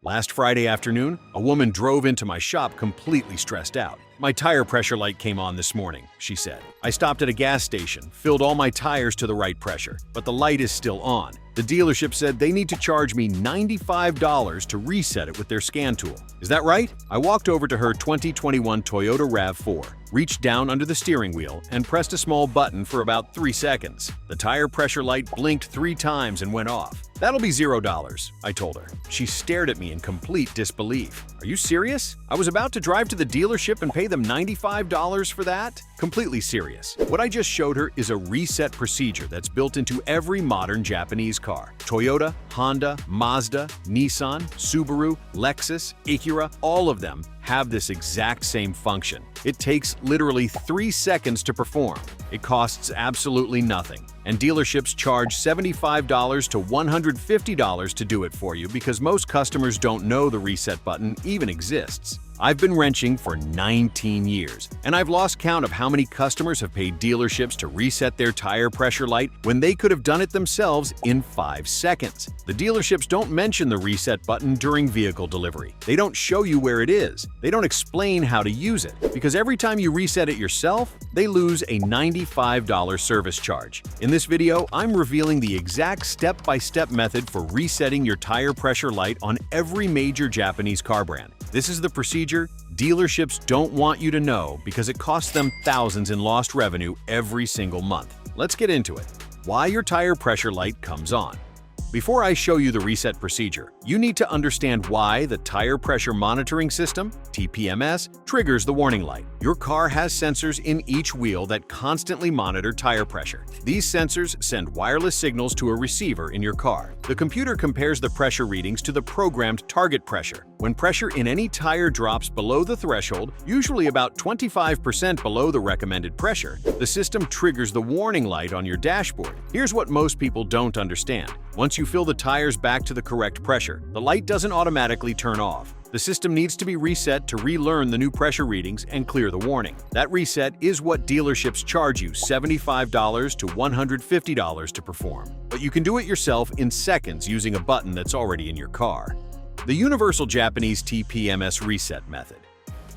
Last Friday afternoon, a woman drove into my shop completely stressed out. "My tire pressure light came on this morning," she said. "I stopped at a gas station, filled all my tires to the right pressure, but the light is still on. The dealership said they need to charge me $95 to reset it with their scan tool. Is that right?" I walked over to her 2021 Toyota RAV4, reached down under the steering wheel, and pressed a small button for about 3 seconds. The tire pressure light blinked 3 times and went off. "That'll be $0, I told her. She stared at me in complete disbelief. "Are you serious? I was about to drive to the dealership and pay them $95 for that?" Completely serious. What I just showed her is a reset procedure that's built into every modern Japanese car. Toyota, Honda, Mazda, Nissan, Subaru, Lexus, Acura, all of them have this exact same function. It takes literally 3 seconds to perform. It costs absolutely nothing. And dealerships charge $75 to $150 to do it for you because most customers don't know the reset button even exists. I've been wrenching for 19 years, and I've lost count of how many customers have paid dealerships to reset their tire pressure light when they could have done it themselves in 5 seconds. The dealerships don't mention the reset button during vehicle delivery. They don't show you where it is. They don't explain how to use it, because every time you reset it yourself, they lose a $95 service charge. In this video, I'm revealing the exact step-by-step method for resetting your tire pressure light on every major Japanese car brand. This is the procedure dealerships don't want you to know because it costs them thousands in lost revenue every single month. Let's get into it. Why your tire pressure light comes on. Before I show you the reset procedure, you need to understand why the Tire Pressure Monitoring System, TPMS, triggers the warning light. Your car has sensors in each wheel that constantly monitor tire pressure. These sensors send wireless signals to a receiver in your car. The computer compares the pressure readings to the programmed target pressure. When pressure in any tire drops below the threshold, usually about 25% below the recommended pressure, the system triggers the warning light on your dashboard. Here's what most people don't understand. Once you fill the tires back to the correct pressure, the light doesn't automatically turn off. The system needs to be reset to relearn the new pressure readings and clear the warning. That reset is what dealerships charge you $75 to $150 to perform. But you can do it yourself in seconds using a button that's already in your car. The Universal Japanese TPMS Reset Method.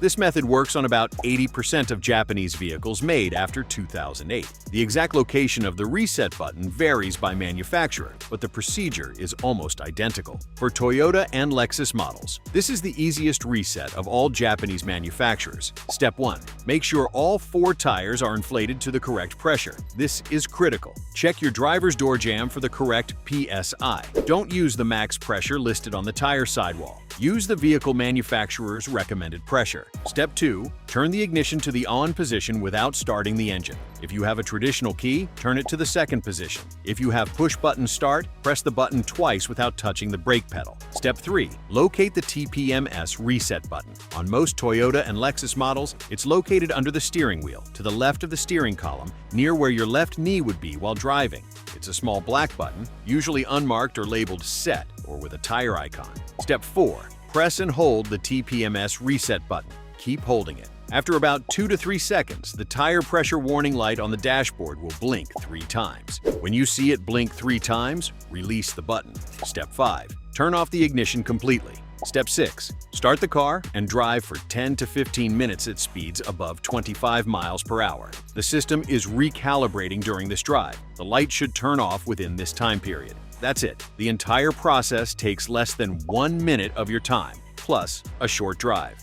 This method works on about 80% of Japanese vehicles made after 2008. The exact location of the reset button varies by manufacturer, but the procedure is almost identical. For Toyota and Lexus models, this is the easiest reset of all Japanese manufacturers. Step 1. Make sure all 4 tires are inflated to the correct pressure. This is critical. Check your driver's door jamb for the correct PSI. Don't use the max pressure listed on the tire sidewall. Use the vehicle manufacturer's recommended pressure. Step 2. Turn the ignition to the on position without starting the engine. If you have a traditional key, turn it to the second position. If you have push-button start, press the button twice without touching the brake pedal. Step 3. Locate the TPMS reset button. On most Toyota and Lexus models, it's located under the steering wheel, to the left of the steering column, near where your left knee would be while driving. It's a small black button, usually unmarked or labeled Set, or with a tire icon. Step 4. Press and hold the TPMS reset button. Keep holding it. After about 2 to 3 seconds, the tire pressure warning light on the dashboard will blink 3 times. When you see it blink 3 times, release the button. Step 5. Turn off the ignition completely. Step 6. Start the car and drive for 10 to 15 minutes at speeds above 25 miles per hour. The system is recalibrating during this drive. The light should turn off within this time period. That's it. The entire process takes less than 1 minute of your time, plus a short drive.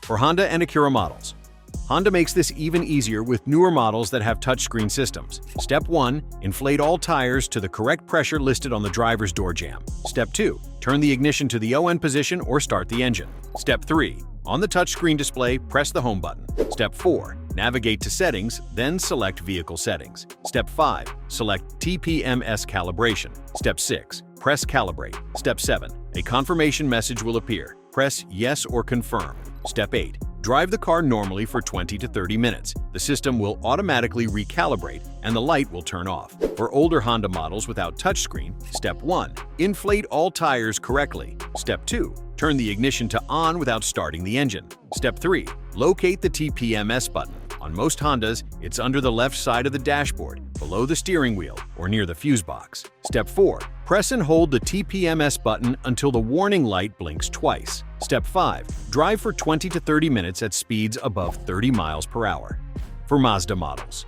For Honda and Acura models, Honda makes this even easier with newer models that have touchscreen systems. Step 1. Inflate all tires to the correct pressure listed on the driver's door jamb. Step 2. Turn the ignition to the ON position or start the engine. Step 3. On the touchscreen display, press the home button. Step 4. Navigate to Settings, then select Vehicle Settings. Step 5. Select TPMS Calibration. Step 6. Press Calibrate. Step 7. A confirmation message will appear. Press Yes or Confirm. Step 8. Drive the car normally for 20 to 30 minutes. The system will automatically recalibrate and the light will turn off. For older Honda models without touchscreen, Step 1. Inflate all tires correctly. Step 2. Turn the ignition to on without starting the engine. Step 3. Locate the TPMS button. On most Hondas, it's under the left side of the dashboard, below the steering wheel, or near the fuse box. Step 4. Press and hold the TPMS button until the warning light blinks twice. Step 5. Drive for 20 to 30 minutes at speeds above 30 miles per hour. For Mazda models,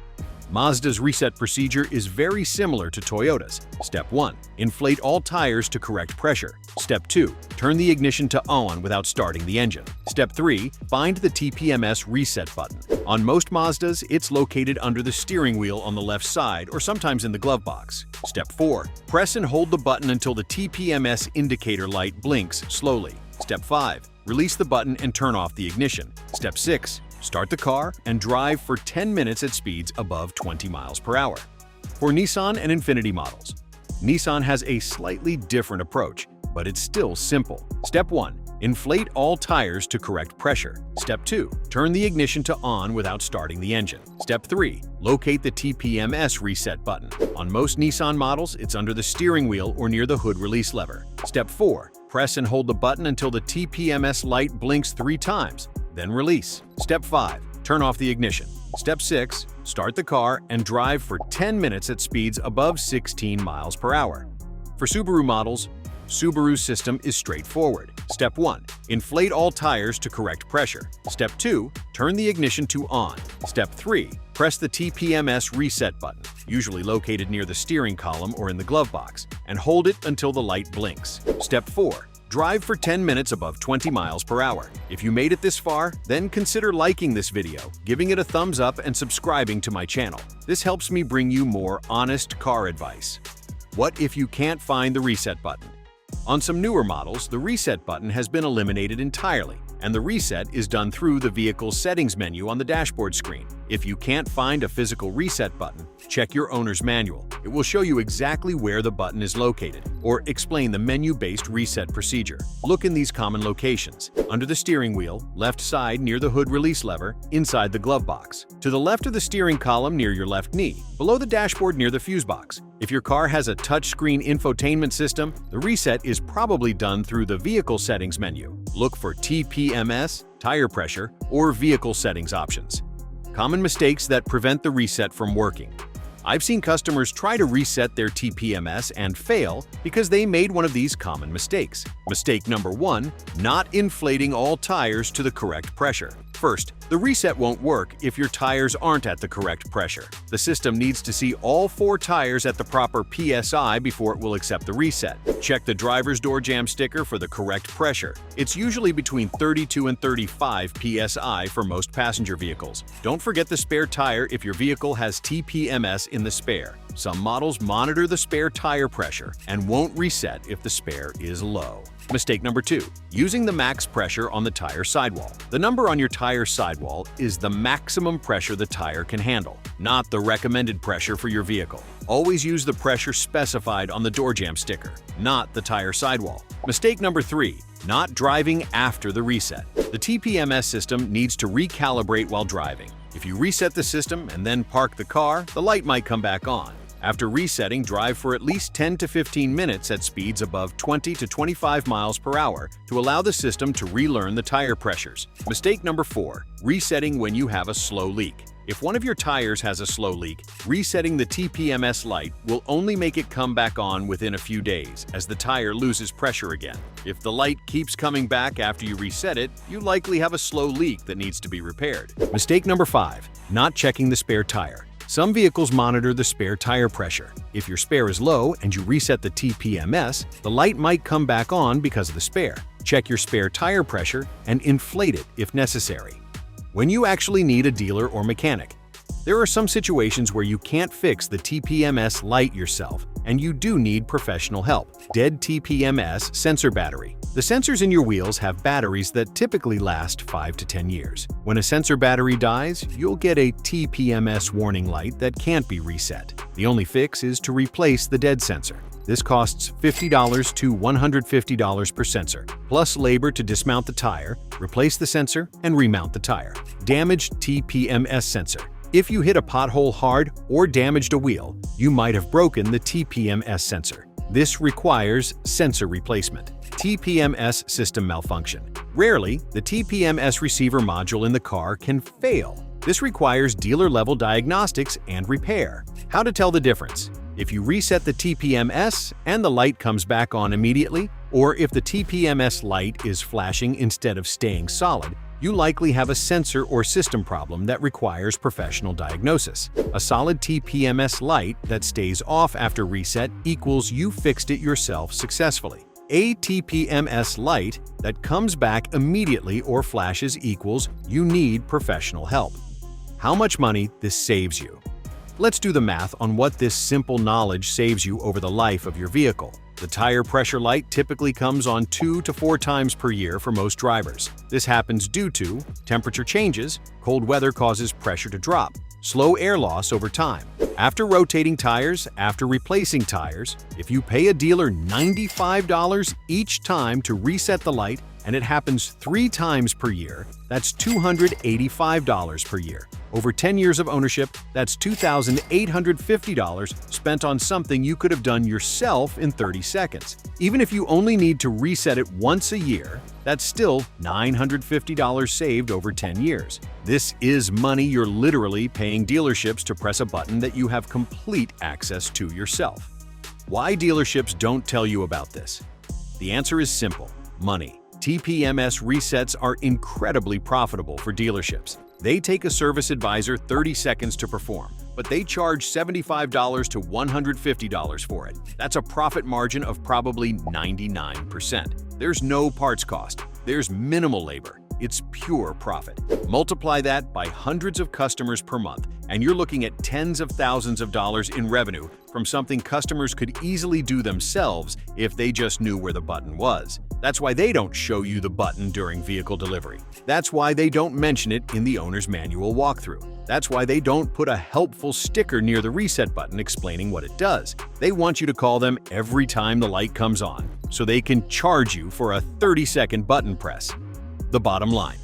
Mazda's reset procedure is very similar to Toyota's. Step 1. Inflate all tires to correct pressure. Step 2. Turn the ignition to on without starting the engine. Step 3. Find the TPMS reset button. On most Mazdas, it's located under the steering wheel on the left side or sometimes in the glove box. Step 4. Press and hold the button until the TPMS indicator light blinks slowly. Step 5. Release the button and turn off the ignition. Step 6. Start the car and drive for 10 minutes at speeds above 20 miles per hour. For Nissan and Infiniti models, Nissan has a slightly different approach, but it's still simple. Step 1. Inflate all tires to correct pressure. Step 2. Turn the ignition to on without starting the engine. Step 3. Locate the TPMS reset button. On most Nissan models, it's under the steering wheel or near the hood release lever. Step 4. Press and hold the button until the TPMS light blinks 3 times, then release. Step 5. Turn off the ignition. Step 6. Start the car and drive for 10 minutes at speeds above 16 miles per hour. For Subaru models, Subaru's system is straightforward. Step 1. Inflate all tires to correct pressure. Step 2. Turn the ignition to on. Step 3. Press the TPMS reset button, usually located near the steering column or in the glove box, and hold it until the light blinks. Step 4. Drive for 10 minutes above 20 miles per hour. If you made it this far, then consider liking this video, giving it a thumbs up, and subscribing to my channel. This helps me bring you more honest car advice. What if you can't find the reset button? On some newer models, the reset button has been eliminated entirely, and the reset is done through the vehicle's settings menu on the dashboard screen. If you can't find a physical reset button, check your owner's manual. It will show you exactly where the button is located, or explain the menu-based reset procedure. Look in these common locations: under the steering wheel, left side near the hood release lever, inside the glove box, to the left of the steering column near your left knee, below the dashboard near the fuse box. If your car has a touchscreen infotainment system, the reset is probably done through the vehicle settings menu. Look for TPMS, tire pressure, or vehicle settings options. Common mistakes that prevent the reset from working. I've seen customers try to reset their TPMS and fail because they made one of these common mistakes. Mistake number 1. Not inflating all tires to the correct pressure. First, the reset won't work if your tires aren't at the correct pressure. The system needs to see all 4 tires at the proper PSI before it will accept the reset. Check the driver's door jamb sticker for the correct pressure. It's usually between 32 and 35 PSI for most passenger vehicles. Don't forget the spare tire if your vehicle has TPMS in the spare. Some models monitor the spare tire pressure and won't reset if the spare is low. Mistake number 2. Using the max pressure on the tire sidewall. The number on your tire sidewall is the maximum pressure the tire can handle, not the recommended pressure for your vehicle. Always use the pressure specified on the door jamb sticker, not the tire sidewall. Mistake number 3. Not driving after the reset. The TPMS system needs to recalibrate while driving. If you reset the system and then park the car, the light might come back on. After resetting, drive for at least 10 to 15 minutes at speeds above 20 to 25 miles per hour to allow the system to relearn the tire pressures. Mistake number 4. Resetting when you have a slow leak. If one of your tires has a slow leak, resetting the TPMS light will only make it come back on within a few days as the tire loses pressure again. If the light keeps coming back after you reset it, you likely have a slow leak that needs to be repaired. Mistake number 5. Not checking the spare tire. Some vehicles monitor the spare tire pressure. If your spare is low and you reset the TPMS, the light might come back on because of the spare. Check your spare tire pressure and inflate it if necessary. When you actually need a dealer or mechanic, there are some situations where you can't fix the TPMS light yourself and you do need professional help. Dead TPMS sensor battery. The sensors in your wheels have batteries that typically last 5 to 10 years. When a sensor battery dies, you'll get a TPMS warning light that can't be reset. The only fix is to replace the dead sensor. This costs $50 to $150 per sensor, plus labor to dismount the tire, replace the sensor, and remount the tire. Damaged TPMS sensor. If you hit a pothole hard or damaged a wheel, you might have broken the TPMS sensor. This requires sensor replacement. TPMS system malfunction. Rarely, the TPMS receiver module in the car can fail. This requires dealer-level diagnostics and repair. How to tell the difference? If you reset the TPMS and the light comes back on immediately, or if the TPMS light is flashing instead of staying solid, you likely have a sensor or system problem that requires professional diagnosis. A solid TPMS light that stays off after reset equals you fixed it yourself successfully. A TPMS light that comes back immediately or flashes equals you need professional help. How much money this saves you? Let's do the math on what this simple knowledge saves you over the life of your vehicle. The tire pressure light typically comes on 2 to 4 times per year for most drivers. This happens due to temperature changes, cold weather causes pressure to drop, slow air loss over time. After rotating tires, after replacing tires, if you pay a dealer $95 each time to reset the light, and it happens 3 times per year, that's $285 per year. Over 10 years of ownership, that's $2,850 spent on something you could have done yourself in 30 seconds. Even if you only need to reset it once a year, that's still $950 saved over 10 years. This is money you're literally paying dealerships to press a button that you have complete access to yourself. Why dealerships don't tell you about this? The answer is simple: money. TPMS resets are incredibly profitable for dealerships. They take a service advisor 30 seconds to perform, but they charge $75 to $150 for it. That's a profit margin of probably 99%. There's no parts cost. There's minimal labor. It's pure profit. Multiply that by hundreds of customers per month, and you're looking at tens of thousands of dollars in revenue from something customers could easily do themselves if they just knew where the button was. That's why they don't show you the button during vehicle delivery. That's why they don't mention it in the owner's manual walkthrough. That's why they don't put a helpful sticker near the reset button explaining what it does. They want you to call them every time the light comes on, so they can charge you for a 30-second button press. The bottom line: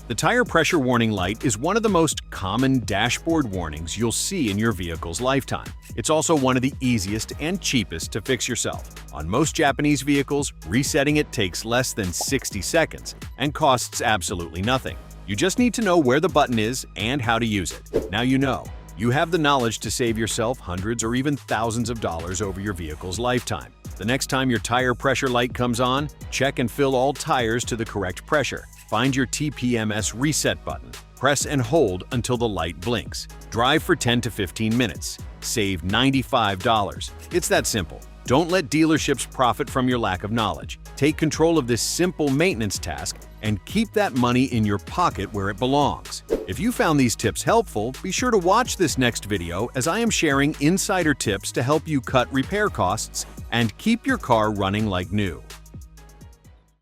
the tire pressure warning light is one of the most common dashboard warnings you'll see in your vehicle's lifetime. It's also one of the easiest and cheapest to fix yourself. On most Japanese vehicles, resetting it takes less than 60 seconds and costs absolutely nothing. You just need to know where the button is and how to use it. Now you know. You have the knowledge to save yourself hundreds or even thousands of dollars over your vehicle's lifetime. The next time your tire pressure light comes on, check and fill all tires to the correct pressure. Find your TPMS reset button. Press and hold until the light blinks. Drive for 10 to 15 minutes. Save $95. It's that simple. Don't let dealerships profit from your lack of knowledge. Take control of this simple maintenance task and keep that money in your pocket where it belongs. If you found these tips helpful, be sure to watch this next video as I am sharing insider tips to help you cut repair costs and keep your car running like new.